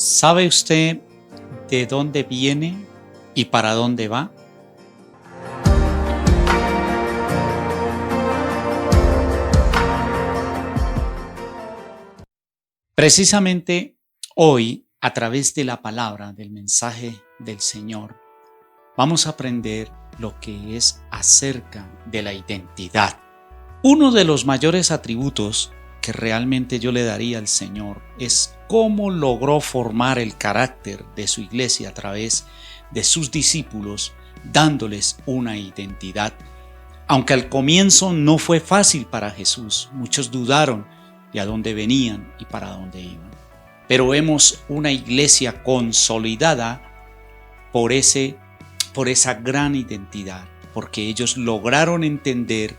¿Sabe usted de dónde viene y para dónde va? Precisamente hoy, a través de la palabra, del mensaje del Señor, vamos a aprender lo que es acerca de la identidad. Uno de los mayores atributos que realmente yo le daría al Señor es cómo logró formar el carácter de su iglesia a través de sus discípulos, dándoles una identidad. Aunque al comienzo no fue fácil para Jesús, muchos dudaron de a dónde venían y para dónde iban. Pero vemos una iglesia consolidada por esa gran identidad, porque ellos lograron entender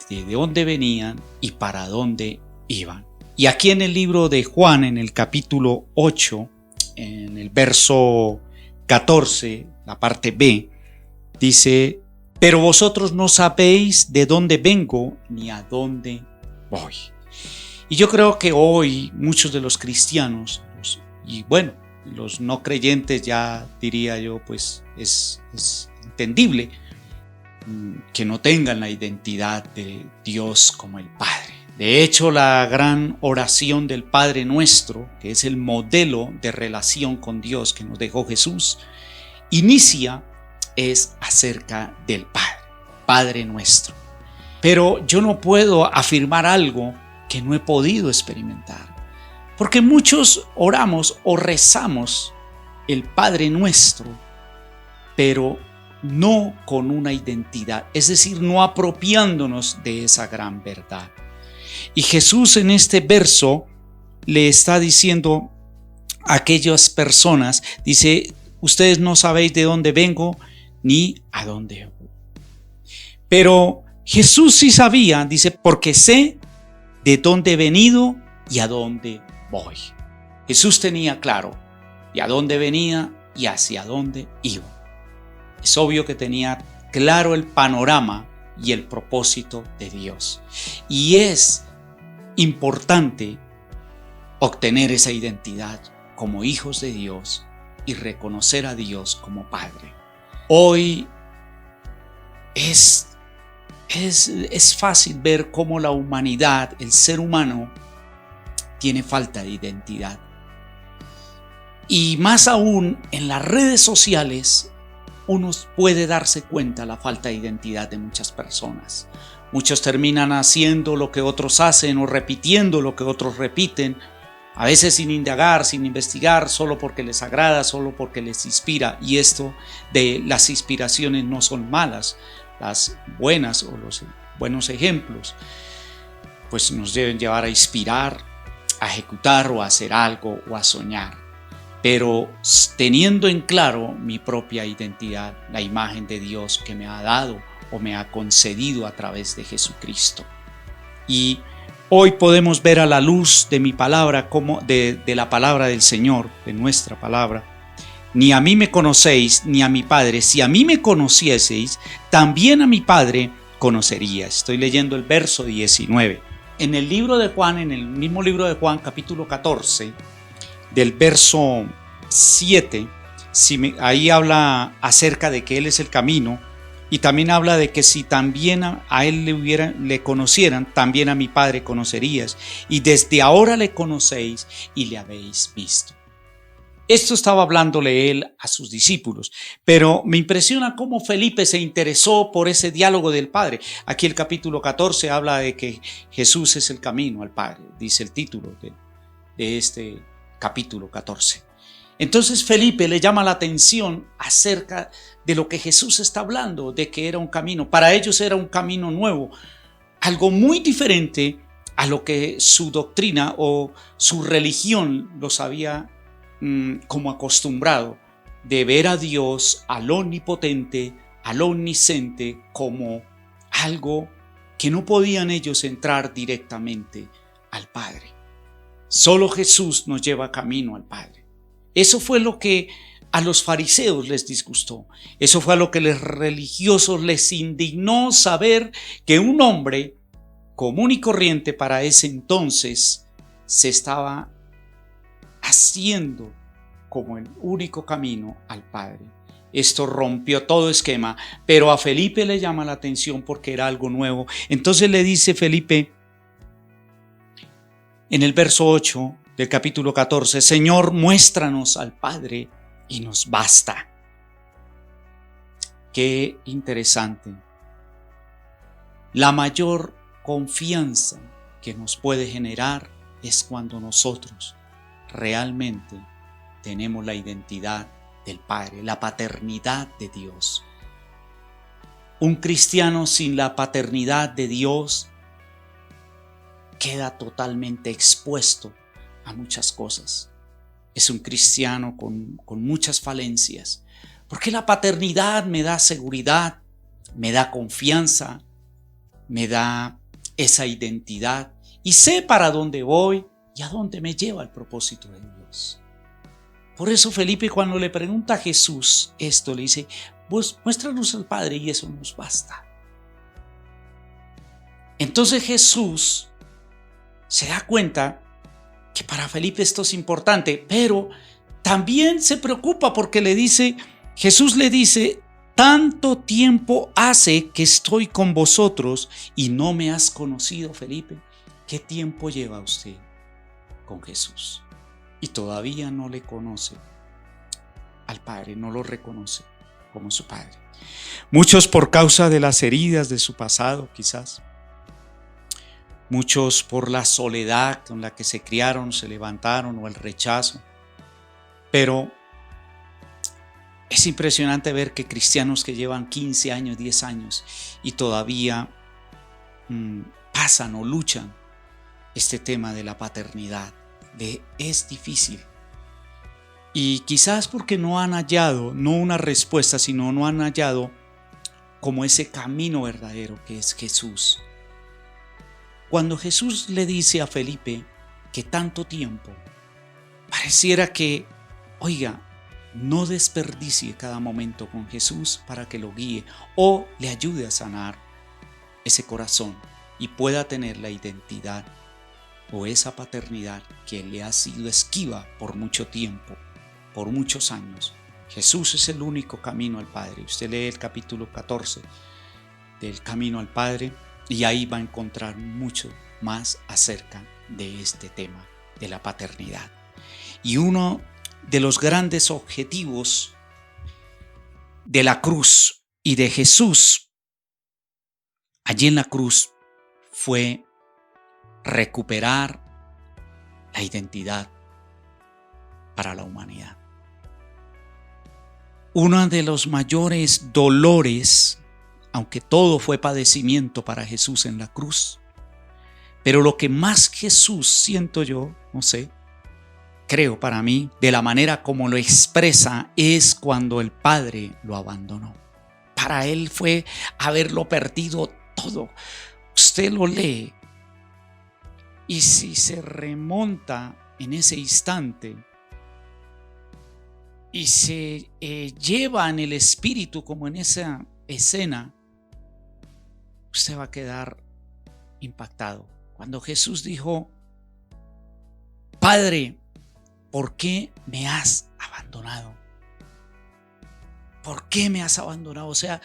de dónde venían y para dónde iban. Y aquí en el libro de Juan, en el capítulo 8, en el verso 14, la parte B, dice: pero vosotros no sabéis de dónde vengo ni a dónde voy. Y yo creo que hoy muchos de los cristianos, y bueno, los no creyentes, ya diría yo, pues es entendible que no tengan la identidad de Dios como el Padre. De hecho, la gran oración del Padre Nuestro, que es el modelo de relación con Dios que nos dejó Jesús, inicia es acerca del Padre, Padre Nuestro. Pero yo no puedo afirmar algo que no he podido experimentar, porque muchos oramos o rezamos el Padre Nuestro, pero no con una identidad, es decir, no apropiándonos de esa gran verdad. Y Jesús en este verso le está diciendo a aquellas personas, dice: ustedes no sabéis de dónde vengo ni a dónde voy. Pero Jesús sí sabía, dice: porque sé de dónde he venido y a dónde voy. Jesús tenía claro de a dónde venía y hacia dónde iba. Es obvio que tenía claro el panorama y el propósito de Dios. Y es importante obtener esa identidad como hijos de Dios y reconocer a Dios como Padre. Hoy es fácil ver cómo la humanidad, el ser humano, tiene falta de identidad. Y más aún en las redes sociales, uno puede darse cuenta de la falta de identidad de muchas personas. Muchos terminan haciendo lo que otros hacen o repitiendo lo que otros repiten, a veces sin indagar, sin investigar, solo porque les agrada, solo porque les inspira. Y esto de las inspiraciones no son malas, las buenas o los buenos ejemplos pues nos deben llevar a inspirar, a ejecutar o a hacer algo o a soñar, pero teniendo en claro mi propia identidad, la imagen de Dios que me ha dado o me ha concedido a través de Jesucristo. Y hoy podemos ver a la luz de mi palabra, como de la palabra del Señor, de nuestra palabra: ni a mí me conocéis, ni a mi Padre. Si a mí me conocieseis, también a mi Padre conoceríais. Estoy leyendo el verso 19. En el libro de Juan, en el mismo libro de Juan, capítulo 14, del verso 7, ahí habla acerca de que Él es el camino, y también habla de que si también a Él le conocieran, también a mi Padre conocerías, y desde ahora le conocéis y le habéis visto. Esto estaba hablándole Él a sus discípulos, pero me impresiona cómo Felipe se interesó por ese diálogo del Padre. Aquí el capítulo 14 habla de que Jesús es el camino al Padre, dice el título de este capítulo 14. Entonces Felipe le llama la atención acerca de lo que Jesús está hablando, de que era un camino. Para ellos era un camino nuevo, algo muy diferente a lo que su doctrina o su religión los había como acostumbrado, de ver a Dios, al omnipotente, al omnisciente, como algo que no podían ellos entrar directamente al Padre. Solo Jesús nos lleva camino al Padre. Eso fue lo que a los fariseos les disgustó. Eso fue a lo que los religiosos les indignó, saber que un hombre común y corriente para ese entonces se estaba haciendo como el único camino al Padre. Esto rompió todo esquema, pero a Felipe le llama la atención porque era algo nuevo. Entonces le dice Felipe en el verso 8 del capítulo 14, Señor, muéstranos al Padre y nos basta. Qué interesante. La mayor confianza que nos puede generar es cuando nosotros realmente tenemos la identidad del Padre, la paternidad de Dios. Un cristiano sin la paternidad de Dios queda totalmente expuesto a muchas cosas. Es un cristiano con muchas falencias, porque la paternidad me da seguridad, me da confianza, me da esa identidad y sé para dónde voy y a dónde me lleva el propósito de Dios. Por eso Felipe, cuando le pregunta a Jesús esto, le dice, pues muéstranos al Padre y eso nos basta. Entonces Jesús se da cuenta que para Felipe esto es importante, pero también se preocupa porque Jesús le dice, tanto tiempo hace que estoy con vosotros y no me has conocido, Felipe. ¿Qué tiempo lleva usted con Jesús? Y todavía no le conoce al Padre, no lo reconoce como su Padre. Muchos por causa de las heridas de su pasado, quizás. Muchos por la soledad con la que se criaron, se levantaron o el rechazo. Pero es impresionante ver que cristianos que llevan 15 años, 10 años y todavía pasan o luchan este tema de la paternidad. Es difícil. Y quizás porque no han hallado, no una respuesta, sino no han hallado como ese camino verdadero que es Jesús. Cuando Jesús le dice a Felipe que tanto tiempo, pareciera que, oiga, no desperdicie cada momento con Jesús para que lo guíe o le ayude a sanar ese corazón y pueda tener la identidad o esa paternidad que le ha sido esquiva por mucho tiempo, por muchos años. Jesús es el único camino al Padre. Usted lee el capítulo 14 del Camino al Padre y ahí va a encontrar mucho más acerca de este tema de la paternidad. Y uno de los grandes objetivos de la cruz y de Jesús allí en la cruz fue recuperar la identidad para la humanidad. Uno de los mayores dolores, aunque todo fue padecimiento para Jesús en la cruz, pero lo que más Jesús, siento yo, no sé, creo para mí, de la manera como lo expresa, es cuando el Padre lo abandonó. Para él fue haberlo perdido todo. Usted lo lee y si se remonta en ese instante y se lleva en el espíritu como en esa escena, usted va a quedar impactado. Cuando Jesús dijo, Padre, ¿por qué me has abandonado? ¿Por qué me has abandonado? O sea,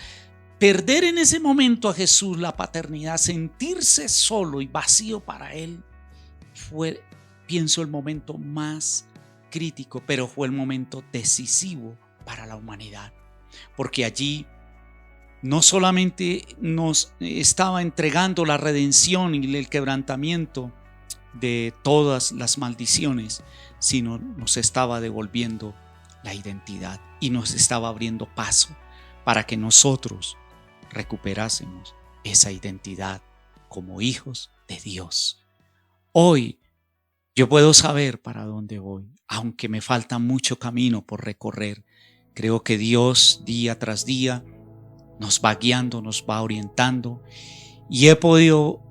perder en ese momento a Jesús la paternidad, sentirse solo y vacío para él, fue, pienso, el momento más crítico, pero fue el momento decisivo para la humanidad. Porque allí no solamente nos estaba entregando la redención y el quebrantamiento de todas las maldiciones, sino nos estaba devolviendo la identidad y nos estaba abriendo paso para que nosotros recuperásemos esa identidad como hijos de Dios. Hoy yo puedo saber para dónde voy, aunque me falta mucho camino por recorrer. Creo que Dios día tras día nos va guiando, nos va orientando y he podido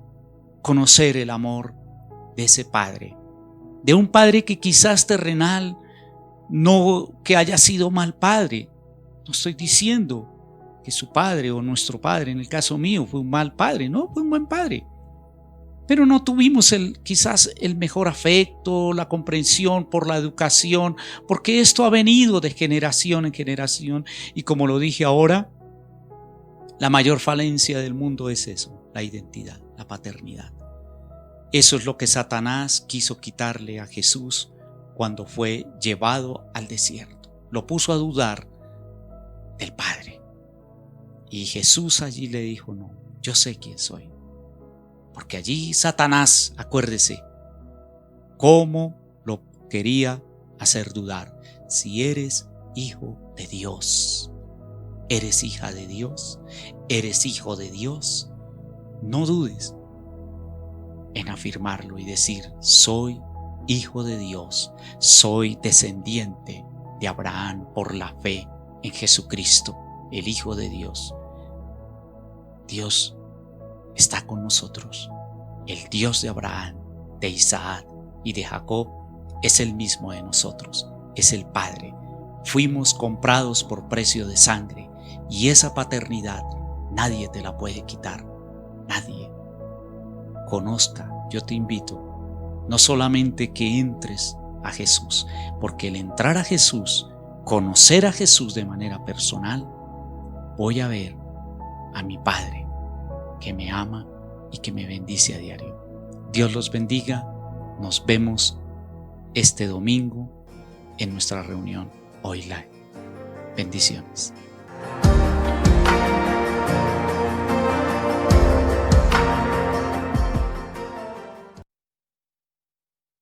conocer el amor de ese Padre, de un Padre que quizás terrenal, no que haya sido mal padre. No estoy diciendo que su padre o nuestro padre, en el caso mío, fue un mal padre. No, fue un buen padre. pero no tuvimos quizás el mejor afecto, la comprensión por la educación, porque esto ha venido de generación en generación. Y como lo dije ahora, la mayor falencia del mundo es eso, la identidad, la paternidad. Eso es lo que Satanás quiso quitarle a Jesús cuando fue llevado al desierto. Lo puso a dudar del Padre. Y Jesús allí le dijo, no, yo sé quién soy. Porque allí Satanás, acuérdese, cómo lo quería hacer dudar. Si eres hijo de Dios, eres hija de Dios, eres hijo de Dios, no dudes en afirmarlo y decir, soy hijo de Dios, soy descendiente de Abraham por la fe en Jesucristo, el Hijo de Dios. Dios está con nosotros. El Dios de Abraham, de Isaac y de Jacob es el mismo de nosotros, es el Padre. Fuimos comprados por precio de sangre y esa paternidad nadie te la puede quitar, nadie. Conozca, yo te invito, no solamente que entres a Jesús, porque el entrar a Jesús, conocer a Jesús de manera personal, voy a ver a mi Padre que me ama y que me bendice a diario. Dios los bendiga. Nos vemos este domingo en nuestra reunión Hoy Live. Bendiciones.